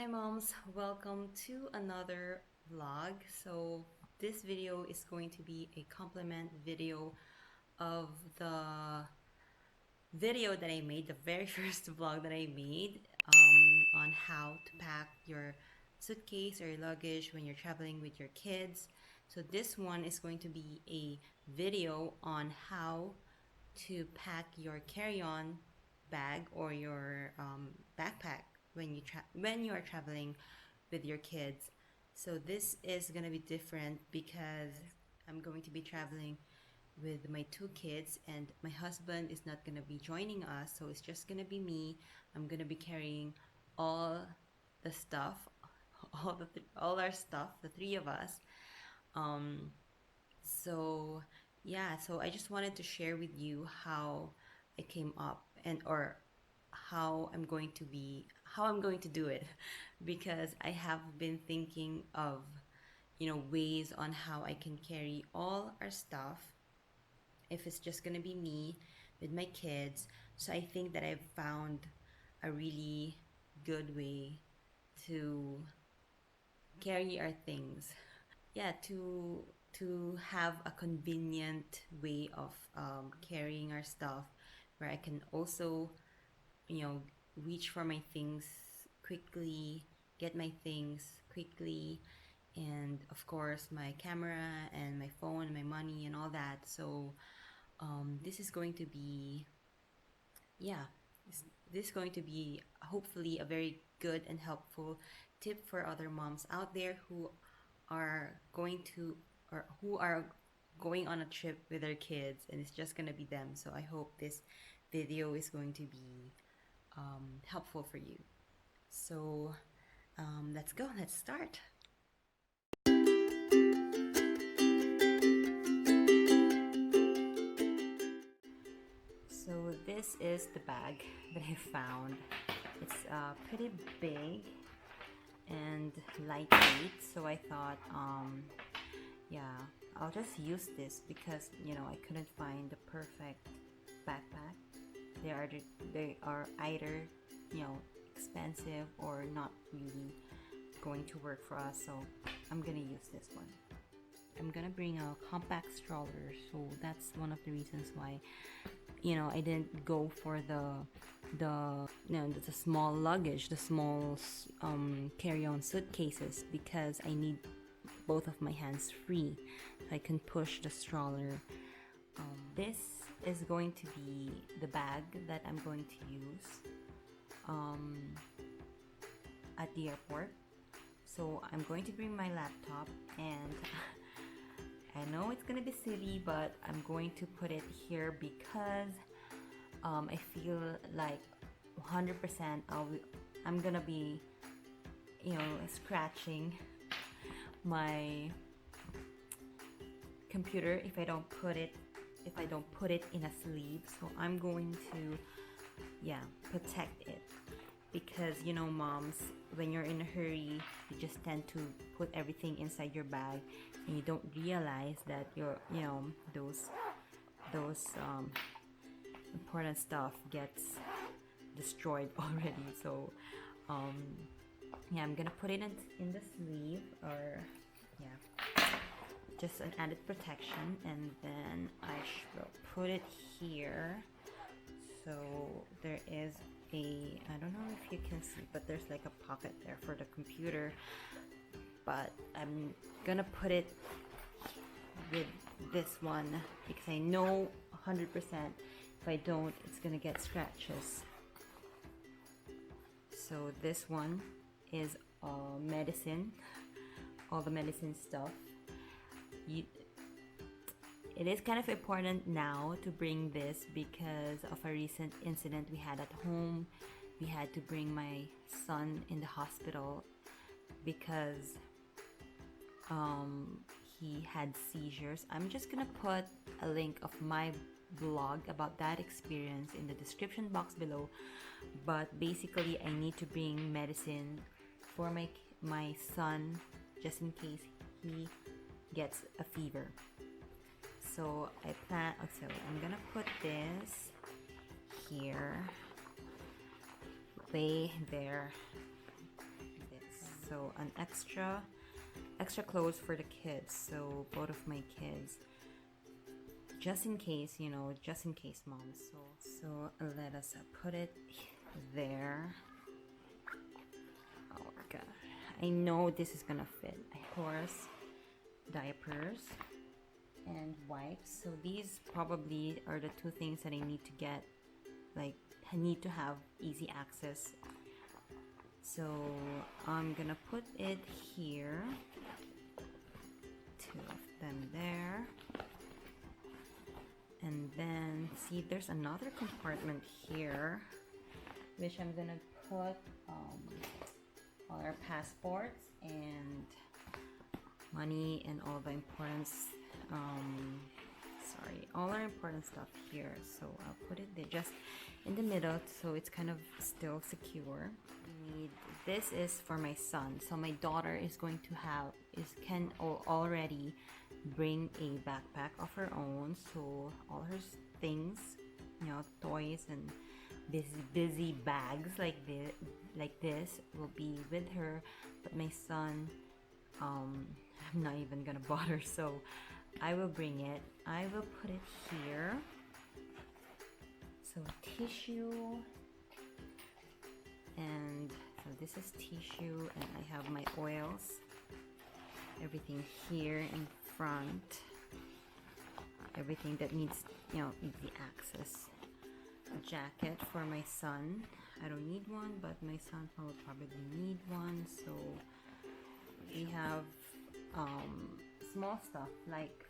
Hi moms, welcome to another vlog. So this video is going to be a compliment video of the video that I made, the very first vlog that I made on how to pack your suitcase or your luggage when you're traveling with your kids. So this one is going to be a video on how to pack your carry-on bag or your backpack when you are traveling with your kids. So this is gonna be different because I'm going to be traveling with my two kids and my husband is not gonna be joining us. So it's just gonna be me. I'm gonna be carrying all the stuff, all our stuff, the three of us. Um, so yeah, so I just wanted to share with you how I came up and or how I'm going to do it because I have been thinking of ways on how I can carry all our stuff if it's just going to be me with my kids. So I think that I've found a really good way to carry our things. Yeah, to have a convenient way of carrying our stuff where I can also you know reach for my things quickly, get my things quickly, and of course my camera and my phone and my money and all that. So this is going to be, yeah, this is going to be hopefully a very good and helpful tip for other moms out there who are going to or who are going on a trip with their kids and it's just going to be them. So I hope this video is going to be helpful for you. So let's go, let's start. So this is the bag that I found. It's pretty big and lightweight, so I thought yeah, I'll just use this because I couldn't find the perfect backpack. They are either you know expensive or not really going to work for us, so I'm gonna use this one. I'm gonna bring a compact stroller, so that's one of the reasons why I didn't go for the small luggage, the small carry-on suitcases, because I need both of my hands free so I can push the stroller. This is going to be the bag that I'm going to use um, at the airport. So I'm going to bring my laptop, and I know it's gonna be silly, but I'm going to put it here because I feel like 100% I'm gonna be scratching my computer if I don't put it in a sleeve. So I'm going to protect it because moms, when you're in a hurry, you just tend to put everything inside your bag and you don't realize that those important stuff gets destroyed already. So um I'm gonna put it in the sleeve, or yeah, just an added protection, and then I will put it here. So there is I don't know if you can see, but there's like a pocket there for the computer, but I'm gonna put it with this one because I know 100% if I don't, it's gonna get scratches. So this one is medicine, all the medicine stuff. It is kind of important now to bring this because of a recent incident we had at home. We had to bring my son in the hospital because he had seizures. I'm just gonna put a link of my blog about that experience in the description box below, but basically I need to bring medicine for my son just in case he gets a fever. So I'm gonna put this here, way there, So an extra clothes for the kids, so both of my kids, just in case, just in case, mom. So let us put it there. Oh my god, I know this is gonna fit. Of course, diapers and wipes. So these probably are the two things that I need to get, like I need to have easy access. So I'm gonna put it here, two of them there, and then see there's another compartment here which I'm gonna put all our passports and money and all the important all our important stuff here. So I'll put it there just in the middle so it's kind of still secure. This is for my son. So my daughter is going to can already bring a backpack of her own, so all her things, toys and busy bags like this will be with her. But my son, I'm not even gonna bother, so I will bring it. I will put it here. So tissue, and so this is tissue, and I have my oils, everything here in front, everything that needs easy access. A jacket for my son. I don't need one, but my son will probably need one. So we have small stuff like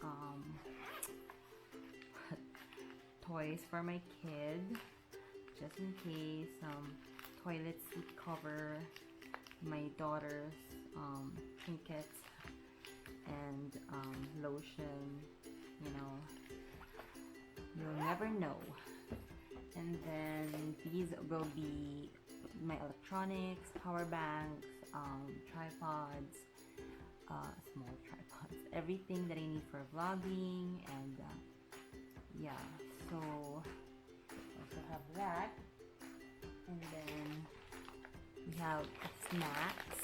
toys for my kid, just in case, toilet seat cover, my daughter's trinkets, and lotion. You'll never know. And then these will be my electronics, power banks, tripods, small tripods, everything that I need for vlogging. And yeah, so also have that. And then we have snacks,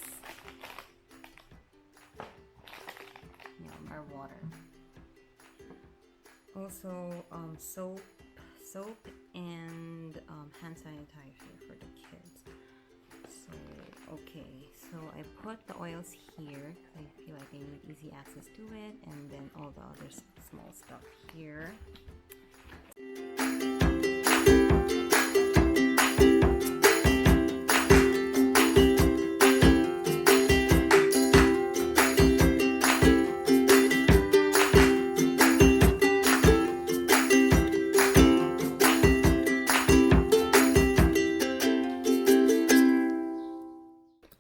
our water, also soap and hand sanitizer for the kids. So okay, so I put the oils here because I feel like I need easy access to it, and then all the other small stuff here.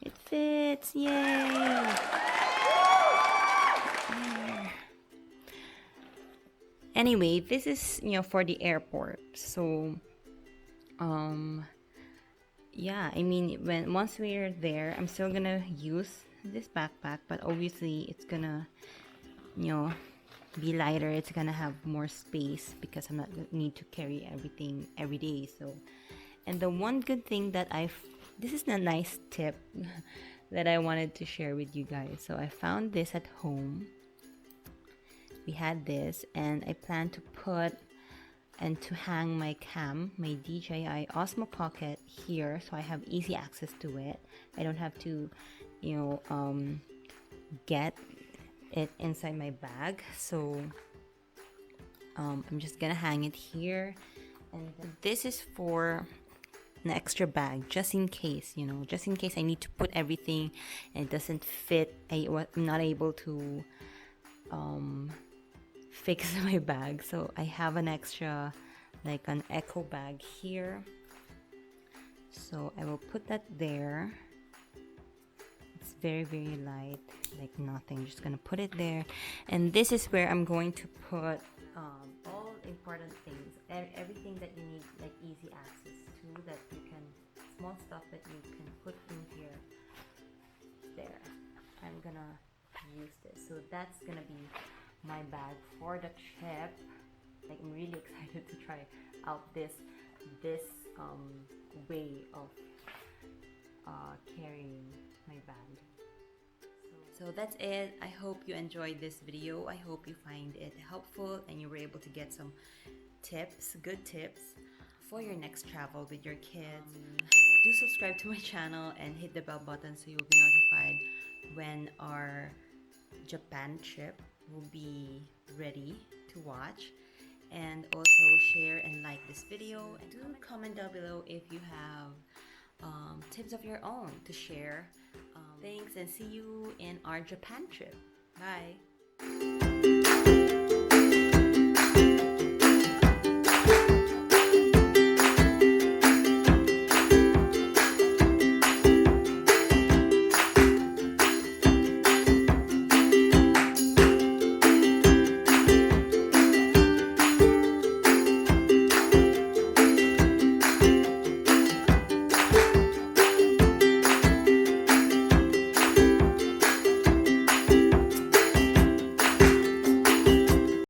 It fits, yay! Anyway, this is for the airport. So yeah, I mean, once we're there, I'm still gonna use this backpack, but obviously it's gonna be lighter. It's gonna have more space because I'm not gonna need to carry everything every day. So, and the one good thing that this is a nice tip that I wanted to share with you guys. So I found this at home. We had this, and I plan to put and to hang my my DJI Osmo Pocket here, so I have easy access to it. I don't have to get it inside my bag. So I'm just gonna hang it here, and this is for an extra bag, just in case I need to put everything and it doesn't fit. I'm not able to fix my bag, so I have an extra, like an echo bag here. So I will put that there. It's very, very light, like nothing. Just gonna put it there, and this is where I'm going to put all important things, everything that you need, like easy access to, that you can, small stuff that you can put in here. There, I'm gonna use this. So that's gonna be my bag for the trip. Like, I'm really excited to try out this way of carrying my bag. So that's it. I hope you enjoyed this video. I hope you find it helpful and you were able to get some tips, good tips for your next travel with your kids. Do subscribe to my channel and hit the bell button so you'll be notified when our Japan trip will be ready to watch. And also share and like this video, and do comment down below if you have tips of your own to share. Thanks, and see you in our Japan trip. Bye.